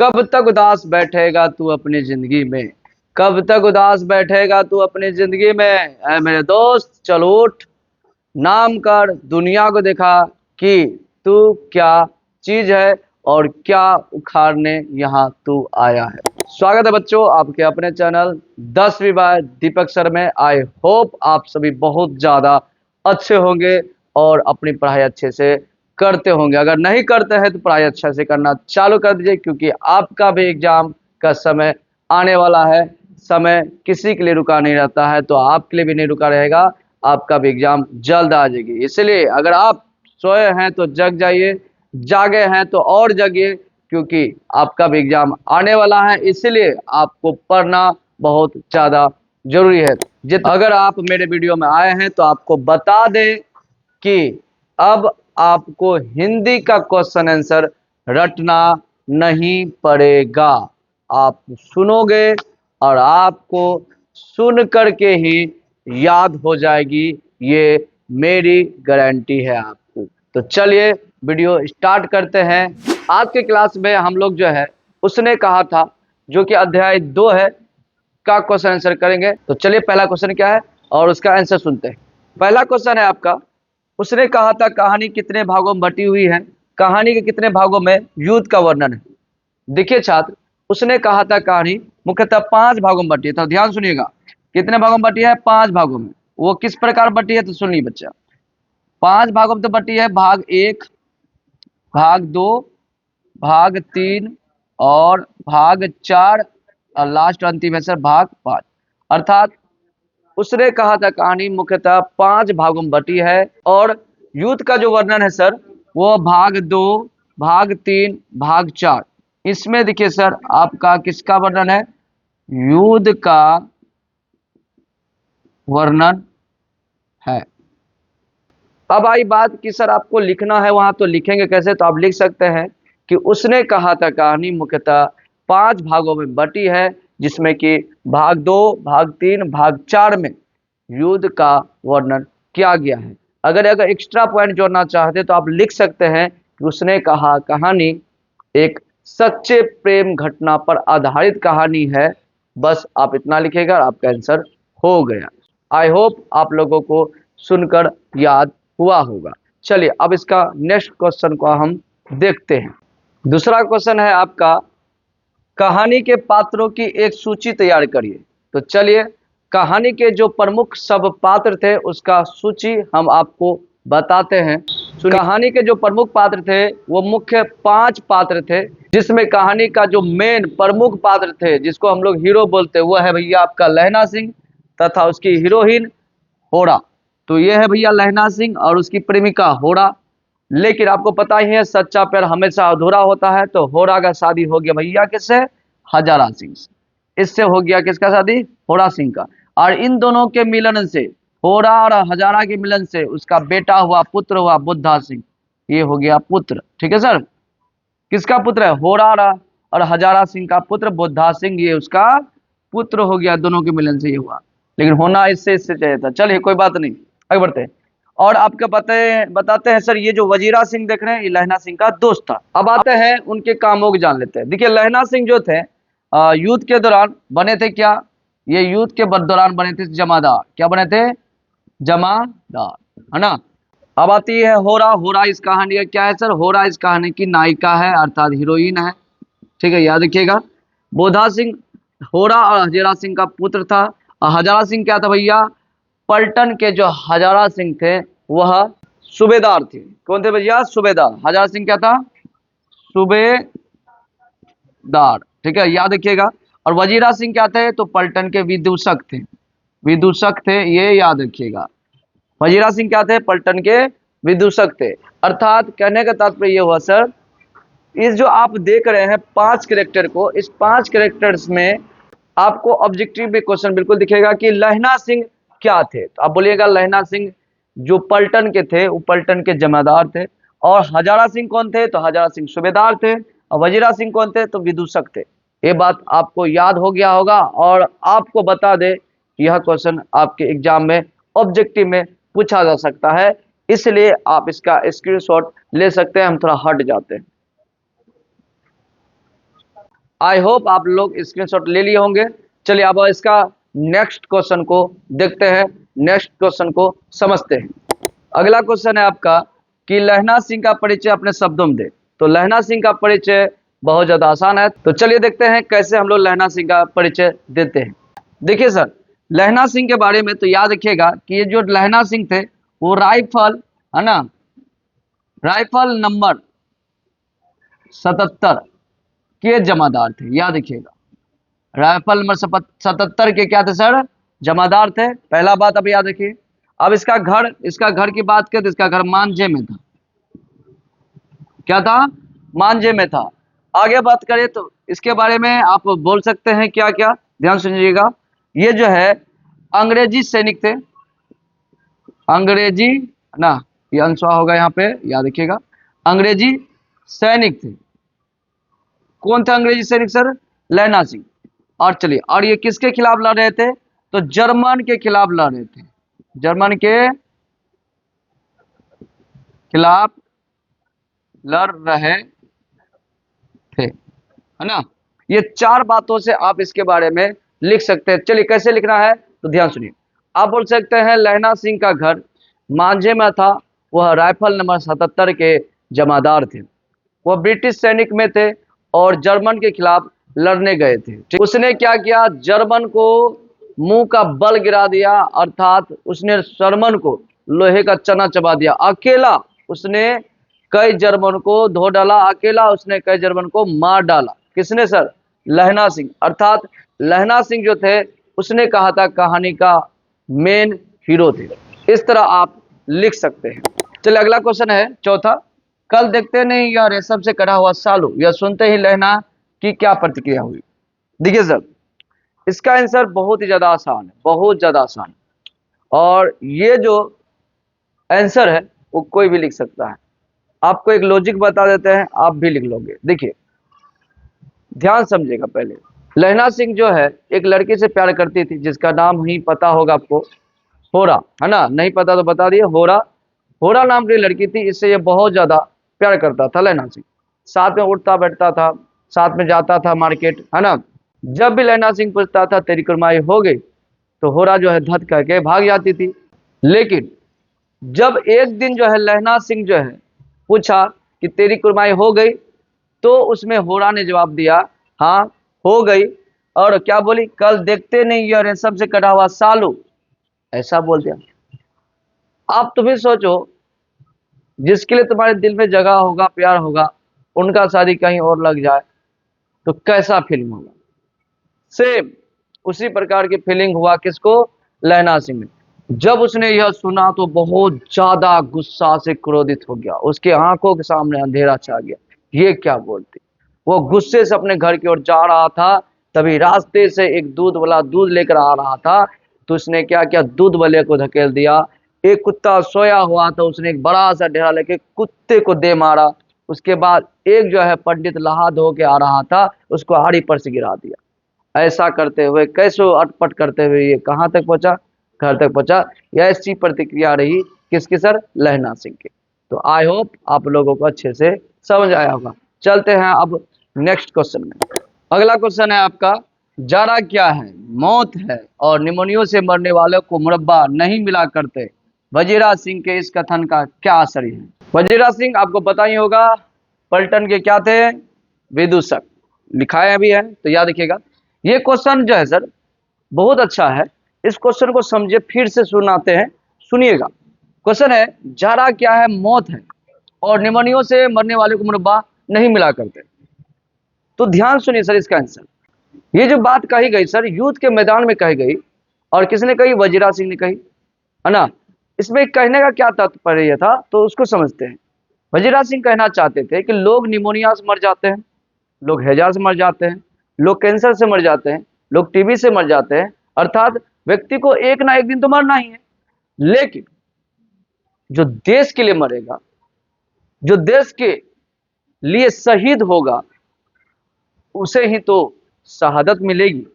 कब तक उदास बैठेगा तू अपनी जिंदगी में, कब तक उदास बैठेगा तू अपनी जिंदगी में। ऐ मेरे दोस्त चल उठ, नाम कर, दुनिया को दिखा कि तू क्या चीज है और क्या उखाड़ने यहाँ तू आया है। स्वागत है बच्चों आपके अपने चैनल 10वीं बार दीपक सर में। आई होप आप सभी बहुत ज्यादा अच्छे होंगे और अपनी पढ़ाई अच्छे से करते होंगे। अगर नहीं करते हैं तो पढ़ाई अच्छे से करना चालू कर दीजिए, क्योंकि आपका भी एग्जाम का समय आने वाला है। समय किसी के लिए रुका नहीं रहता है, तो आपके लिए भी नहीं रुका रहेगा। आपका भी एग्जाम जल्द आ जाएगी। इसलिए अगर आप सोए हैं तो जग जाइए, जागे हैं तो और जगिए, क्योंकि आपका भी एग्जाम आने वाला है। इसलिए आपको पढ़ना बहुत ज्यादा जरूरी है। अगर आप मेरे वीडियो में आए हैं तो आपको बता दें कि अब आपको हिंदी का क्वेश्चन आंसर रटना नहीं पड़ेगा। आप सुनोगे और आपको सुन करके ही याद हो जाएगी, ये मेरी गारंटी है आपको। तो चलिए वीडियो स्टार्ट करते हैं। आज के क्लास में हम लोग जो है उसने कहा था, जो कि अध्याय 2 है, का क्वेश्चन आंसर करेंगे। तो चलिए पहला क्वेश्चन क्या है और उसका आंसर सुनते हैं। पहला क्वेश्चन है आपका, उसने कहा था कहानी कितने भागों में बटी हुई है। कहानी के कितने भागों में युद्ध का वर्णन है। देखिए छात्र, उसने कहा था कहानी मुख्यतः 5 भागों में बटी है। तो ध्यान सुनिएगा, कितने भागों में बटी है? 5 भागों में। वो किस प्रकार बटी है तो सुनिए बच्चा। 5 भागों में तो बटी है, भाग 1, भाग 2, भाग 3 और भाग 4 और लास्ट अंतिम है सर भाग 5। अर्थात उसने कहा था कहानी मुख्यतः 5 भागों में बटी है। और युद्ध का जो वर्णन है सर, वो भाग 2, भाग 3, भाग 4। इसमें देखिए सर आपका किसका वर्णन है? युद्ध का वर्णन है। अब आई बात कि सर आपको लिखना है वहां, तो लिखेंगे कैसे? तो आप लिख सकते हैं कि उसने कहा था कहानी मुख्यतः 5 भागों में बटी है, जिसमें कि भाग 2, भाग 3, भाग 4 में युद्ध का वर्णन किया गया है। अगर एक्स्ट्रा पॉइंट जोड़ना चाहते तो आप लिख सकते हैं कि उसने कहा कहानी एक सच्चे प्रेम घटना पर आधारित कहानी है। बस आप इतना लिखेगा और आपका आंसर हो गया। आई होप आप लोगों को सुनकर याद हुआ होगा। चलिए अब इसका नेक्स्ट क्वेश्चन को हम देखते हैं। दूसरा क्वेश्चन है आपका, कहानी के पात्रों की एक सूची तैयार करिए। तो चलिए कहानी के जो प्रमुख सब पात्र थे उसका सूची हम आपको बताते हैं। कहानी के जो प्रमुख पात्र थे वो मुख्य 5 पात्र थे, जिसमें कहानी का जो मेन प्रमुख पात्र थे, जिसको हम लोग हीरो बोलते हैं, वो है भैया आपका लहना सिंह तथा उसकी हीरोइन होड़ा। तो ये है भैया लहना सिंह और उसकी प्रेमिका होड़ा। लेकिन आपको पता ही है सच्चा प्यार हमेशा अधूरा होता है। तो होड़ा का शादी हो गया भैया किससे? हजारा सिंह से। इससे हो गया किसका शादी? होड़ा सिंह का। और इन दोनों के मिलन से, होड़ा और हजारा के मिलन से उसका बेटा हुआ, पुत्र हुआ बुद्धा सिंह। ये हो गया पुत्र। ठीक है सर, किसका पुत्र है? होड़ा और हजारा सिंह का पुत्र बुद्धा सिंह, ये उसका पुत्र हो गया। दोनों के मिलन से ये हुआ, लेकिन होना इससे चाहिए था। चलिए कोई बात नहीं, आगे बढ़ते हैं। और आपको बताते हैं सर, ये जो वजीरा सिंह देख रहे हैं ये लहना सिंह का दोस्त था। अब आते हैं उनके कामों को जान लेते हैं। देखिए लहना सिंह जो थे युद्ध के दौरान बने थे क्या? ये युद्ध के दौरान बने थे जमादार। क्या बने थे? जमादार, है ना। अब आती है होरा। होरा इस कहानी का क्या है सर? होरा इस कहानी की नायिका है, अर्थात हीरोइन है। ठीक है, याद रखिएगा। बुद्धा सिंह होरा और हजारा सिंह का पुत्र था। और हजारा सिंह क्या था भैया? पलटन के जो हजारा सिंह थे वह सूबेदार थे। कौन थे भैया? सूबेदार। हजारा सिंह क्या था? सूबेदार। ठीक है, याद रखिएगा। और वजीरा सिंह क्या थे? तो पलटन के विदूषक थे। विदूषक थे, ये याद रखिएगा। वजीरा सिंह क्या थे? पलटन के विदूषक थे। अर्थात कहने का तात्पर्य ये हुआ सर, इस जो आप देख रहे हैं 5 कैरेक्टर को, इस 5 कैरेक्टर्स में आपको ऑब्जेक्टिव में क्वेश्चन बिल्कुल दिखेगा कि लहना सिंह क्या थे। तो आप बोलिएगा लहना सिंह जो पलटन के थे वो पलटन के जमादार थे। और हजारा सिंह कौन थे? तो हजारा सिंह सूबेदार थे। और वजीरा सिंह कौन थे? तो विदूषक थे। ये बात आपको याद हो गया होगा। और आपको बता दे यह क्वेश्चन आपके एग्जाम में ऑब्जेक्टिव में पूछा जा सकता है, इसलिए आप इसका स्क्रीनशॉट ले सकते हैं। हम थोड़ा हट जाते हैं। आई होप आप लोग स्क्रीनशॉट ले लिए होंगे। चलिए अब इसका नेक्स्ट क्वेश्चन को देखते हैं, नेक्स्ट क्वेश्चन को समझते हैं। अगला क्वेश्चन है आपका कि लहना सिंह का परिचय अपने शब्दों में दे। तो लहना सिंह का परिचय बहुत ज्यादा आसान है, तो चलिए देखते हैं कैसे हम लोग लहना सिंह का परिचय देते हैं। देखिए सर, लहना सिंह के बारे में तो याद रखिएगा कि ये जो लहना सिंह थे वो राइफल, है ना, राइफल नंबर 77 के जमादार थे। याद रखिएगा, राइफल नंबर 77 के क्या थे सर? जमादार थे। पहला बात अब याद रखिए। अब इसका घर की बात करें तो इसका घर मांझे में था। क्या था? मांझे में था। आगे बात करें तो इसके बारे में आप बोल सकते हैं क्या क्या, ध्यान सुनिएगा। ये जो है अंग्रेजी सैनिक थे, अंग्रेजी ना, ये अंशवा होगा यहाँ पे, याद रखिएगा। अंग्रेजी सैनिक थे। कौन था अंग्रेजी सैनिक सर? लहना सिंह। और चलिए, और ये किसके खिलाफ लड़ रहे थे? तो जर्मन के खिलाफ लड़ रहे थे, जर्मन के खिलाफ लड़ रहे थे, है ना। ये चार बातों से आप इसके बारे में लिख सकते हैं। चलिए कैसे लिखना है तो ध्यान सुनिए। आप बोल सकते हैं लहना सिंह का घर मांझे में था, वह राइफल नंबर 77 के जमादार थे, वह ब्रिटिश सैनिक में थे और जर्मन के खिलाफ लड़ने गए थे। उसने क्या किया? जर्मन को मुंह का बल गिरा दिया, अर्थात उसने जर्मन को लोहे का चना चबा दिया। अकेला उसने कई जर्मन को धो डाला, अकेला उसने कई जर्मन को मार डाला। किसने सर? लहना सिंह। अर्थात लहना सिंह जो थे उसने कहा था कहानी का मेन हीरो थे। इस तरह आप लिख सकते हैं। चलिए अगला क्वेश्चन है चौथा। कल देखते नहीं या रेशम से कटा हुआ सालू, यह सुनते ही लहना की क्या प्रतिक्रिया हुई? देखिए सर, इसका आंसर बहुत ही ज्यादा आसान है, बहुत ज्यादा आसान। और ये जो आंसर है वो कोई भी लिख सकता है। आपको एक लॉजिक बता देते हैं, आप भी लिख लोगे। देखिए ध्यान समझिएगा। पहले लहना सिंह जो है एक लड़की से प्यार करती थी जिसका नाम ही पता होगा आपको, होरा, है ना। नहीं पता तो बता दिए, होरा। होरा नाम की लड़की थी, इससे ये बहुत ज्यादा प्यार करता था लहना सिंह। साथ में उठता बैठता था, साथ में जाता था मार्केट, है ना। जब भी लहना सिंह पूछता था तेरी कुर्माई हो गई, तो होरा जो है धत करके भाग जाती थी। लेकिन जब एक दिन जो है लहना सिंह जो है पूछा कि तेरी कुर्माई हो गई, तो उसमें होरा ने जवाब दिया हाँ हो गई। और क्या बोली? कल देखते नहीं ये रेशम से कटा हुआ सालू, ऐसा बोल दिया। आप तुम्हें सोचो, जिसके लिए तुम्हारे दिल में जगह होगा, प्यार होगा, उनका शादी कहीं और लग जाए तो कैसा फीलिंग होगा? सेम उसी प्रकार की फीलिंग हुआ किसको? लहना सिंह ने। जब उसने यह सुना तो बहुत ज्यादा गुस्सा से क्रोधित हो गया, उसके आंखों के सामने अंधेरा छा गया। ये क्या बोलती? वो गुस्से से अपने घर की ओर जा रहा था, तभी रास्ते से एक दूध वाला दूध लेकर आ रहा था। तो उसने क्या किया? दूध वाले को धकेल दिया। एक कुत्ता सोया हुआ था, उसने एक बड़ा सा ढेरा लेके कुत्ते को दे मारा। उसके बाद एक जो है पंडित नहा धो के आ रहा था, उसको आड़ी पर से गिरा दिया। ऐसा करते हुए कैसो अटपट करते हुए ये कहाँ तक पहुंचा? घर तक पहुंचा। यह ऐसी प्रतिक्रिया रही किसकी सर? लहना सिंह की। तो आई होप आप लोगों को अच्छे से समझ आया होगा। चलते हैं अब नेक्स्ट क्वेश्चन में। अगला क्वेश्चन है आपका, जारा क्या है? मौत है और निमोनिया से मरने वालों को मुरब्बा नहीं मिला करते। वजीरा सिंह के इस कथन का क्या असर है? वजीरा सिंह आपको पता ही होगा पलटन के क्या थे? विदूषक। लिखाया भी है तो याद रखिएगा। ये क्वेश्चन जो है सर बहुत अच्छा है, इस क्वेश्चन को समझिए, फिर से सुनाते हैं, सुनिएगा। क्वेश्चन है जारा क्या है? मौत है और निमोनिया से मरने वाले को मुरब्बा नहीं मिला करते। तो ध्यान सुनिए सर इसका आंसर। ये जो बात कही गई सर युद्ध के मैदान में कही गई, और किसने कही? वजीरा सिंह ने कही, है ना। इसमें कहने का क्या तात्पर्य था तो उसको समझते हैं। वजीरा सिंह कहना चाहते थे कि लोग निमोनिया से मर जाते हैं, लोग हैजा से मर जाते हैं, लोग कैंसर से मर जाते हैं, लोग टीबी से मर जाते हैं। अर्थात व्यक्ति को एक ना एक दिन तो मरना ही है, लेकिन जो देश के लिए मरेगा, जो देश के लिए शहीद होगा, उसे ही तो शहादत मिलेगी,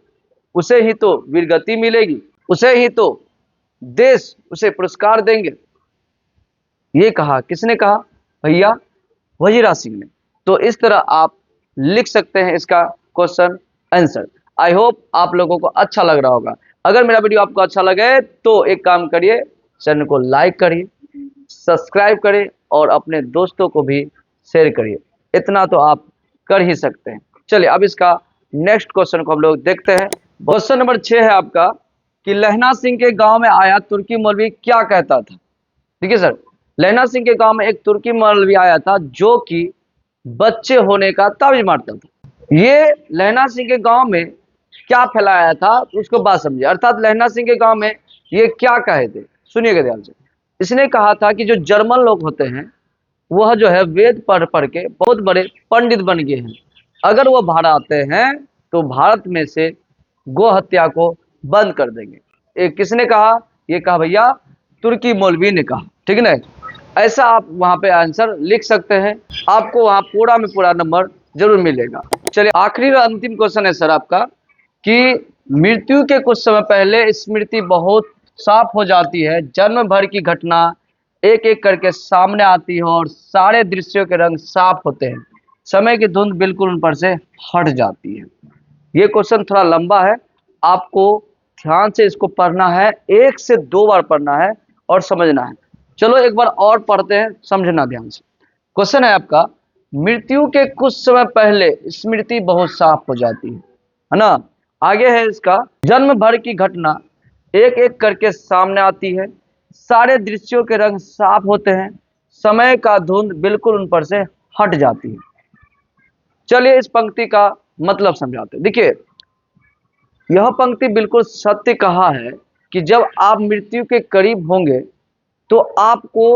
उसे ही तो वीरगति मिलेगी, उसे ही तो देश उसे पुरस्कार देंगे। ये कहा किसने कहा भैया? वजीरा सिंह ने। तो इस तरह आप लिख सकते हैं इसका क्वेश्चन आंसर। आई होप आप लोगों को अच्छा लग रहा होगा। अगर मेरा वीडियो आपको अच्छा लगे तो एक काम करिए, चैनल को लाइक करिए, सब्सक्राइब करिए और अपने दोस्तों को भी शेयर करिए। इतना तो आप कर ही सकते हैं। चलिए अब इसका नेक्स्ट क्वेश्चन को हम लोग देखते हैं। क्वेश्चन नंबर 6 है आपका कि लहना सिंह के गांव में आया तुर्की मौलवी क्या कहता था। देखिए सर, लहना सिंह के गांव में एक तुर्की मौलवी आया था जो कि बच्चे होने का ताबीज मारता था। ये लहना सिंह के गांव में क्या फैलाया था उसको बात समझिए। अर्थात लहना सिंह के गांव में ये क्या कहे थे, सुनिएगा ध्यान से। इसने कहा था कि जो जर्मन लोग होते हैं वह जो है वेद पढ़ पढ़ के बहुत बड़े पंडित बन गए हैं। अगर वो भारत आते हैं तो भारत में से गो हत्या को बंद कर देंगे। ये किसने कहा? ये कहा भैया तुर्की मौलवी ने कहा, ठीक है ना। ऐसा आप वहां पे आंसर लिख सकते हैं, आपको वहां पूरा में पूरा नंबर जरूर मिलेगा। चलिए आखिरी और अंतिम क्वेश्चन है सर आपका कि मृत्यु के कुछ समय पहले स्मृति बहुत साफ हो जाती है, जन्म भर की घटना एक एक करके सामने आती है और सारे दृश्यों के रंग साफ होते हैं, समय की धुंध बिल्कुल उन पर से हट जाती है। ये क्वेश्चन थोड़ा लंबा है, आपको ध्यान से इसको पढ़ना है, 1 से 2 बार पढ़ना है और समझना है। चलो एक बार और पढ़ते हैं, समझना ध्यान से। क्वेश्चन है आपका, मृत्यु के कुछ समय पहले स्मृति बहुत साफ हो जाती है ना। आगे है इसका, जन्म भर की घटना एक एक करके सामने आती है, सारे दृश्यों के रंग साफ होते हैं, समय का धुंध बिल्कुल उन पर से हट जाती है। चलिए इस पंक्ति का मतलब समझाते हैं। देखिए यह पंक्ति बिल्कुल सत्य कहा है कि जब आप मृत्यु के करीब होंगे तो आपको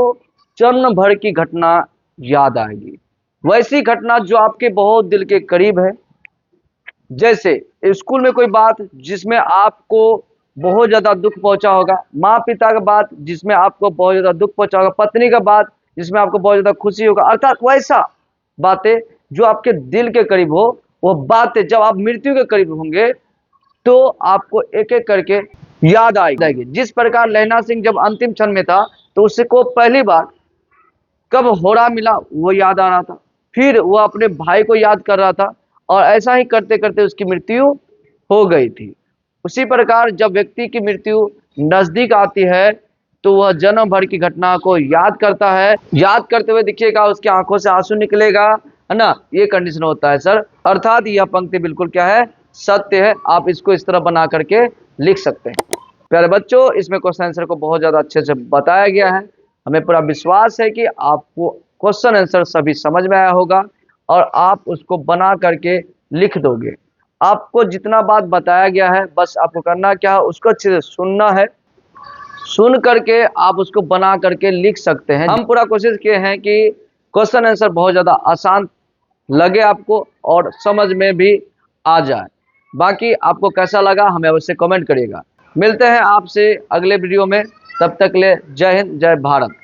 जन्म भर की घटना याद आएगी, वैसी घटना जो आपके बहुत दिल के करीब है। जैसे स्कूल में कोई बात जिसमें आपको बहुत ज्यादा दुख पहुंचा होगा, माँ पिता का बात जिसमें आपको बहुत ज्यादा दुख पहुंचा होगा, पत्नी का बात जिसमें आपको बहुत ज्यादा खुशी होगा। अर्थात वैसा बातें जो आपके दिल के करीब हो, वो बातें जब आप मृत्यु के करीब होंगे तो आपको एक एक करके याद आएगी। जिस प्रकार लहना सिंह जब अंतिम क्षण में था तो उसको पहली बार कब होरा मिला वो याद आ रहा था, फिर वो अपने भाई को याद कर रहा था और ऐसा ही करते करते उसकी मृत्यु हो गई थी। उसी प्रकार जब व्यक्ति की मृत्यु नजदीक आती है तो वह जन्म भर की घटना को याद करता है, याद करते हुए दिखिएगा उसकी आंखों से आंसू निकलेगा, है ना। ये कंडीशन होता है सर। अर्थात यह पंक्ति बिल्कुल क्या है, सत्य है। आप इसको इस तरह बना करके लिख सकते हैं। प्यारे बच्चों, इसमें क्वेश्चन आंसर को बहुत ज्यादा अच्छे से बताया गया है। हमें पूरा विश्वास है कि आपको क्वेश्चन आंसर सभी समझ में आया होगा और आप उसको बना करके लिख दोगे। आपको जितना बात बताया गया है बस आपको करना क्या है, उसको अच्छे से सुनना है, सुन करके आप उसको बना करके लिख सकते हैं। हम पूरा कोशिश किए हैं कि क्वेश्चन आंसर बहुत ज्यादा आसान लगे आपको और समझ में भी आ जाए। बाकी आपको कैसा लगा हमें अवश्य कमेंट करिएगा। मिलते हैं आपसे अगले वीडियो में, तब तक ले जय हिंद जय भारत।